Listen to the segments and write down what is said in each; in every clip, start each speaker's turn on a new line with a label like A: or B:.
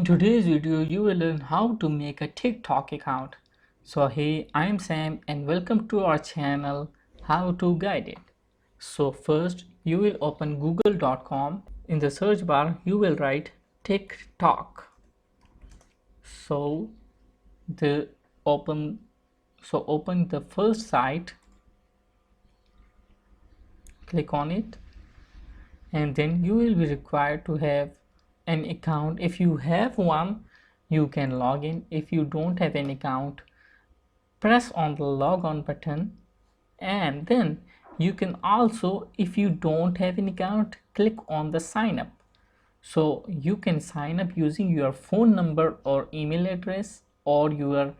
A: In today's video, you will learn how to make a TikTok account. So hey, I'm Sam and welcome to our channel, How to Guide It. So first, you will open google.com. In the search bar, you will write TikTok. So the open open the first site, click on it, and then you will be required to have an account. If you have one, you can log in. If you don't have an account, press on the log on button, and then you can also, if you don't have an account, click on the sign up. So you can sign up using your phone number or email address or your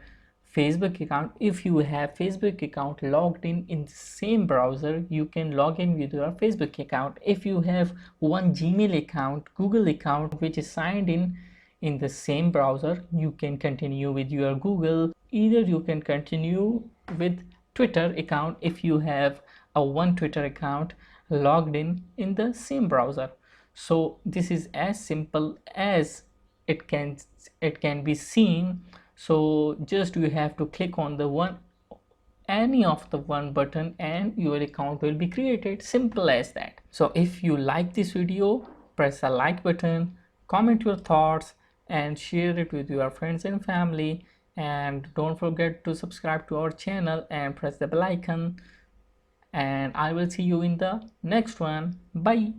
A: Facebook account. If you have Facebook account logged in the same browser, you can log in with your Facebook account. If you have one Gmail account, Google account which is signed in the same browser, you can continue with your Google. Either you can continue with Twitter account if you have a one Twitter account logged in the same browser. So this is as simple as it can be seen. So just you have to click on the any of the one button and your account will be created. Simple as that. So if you like this video, press the like button, comment your thoughts, and share it with your friends and family, and don't forget to subscribe to our channel and press the bell icon, and I will see you in the next one. Bye.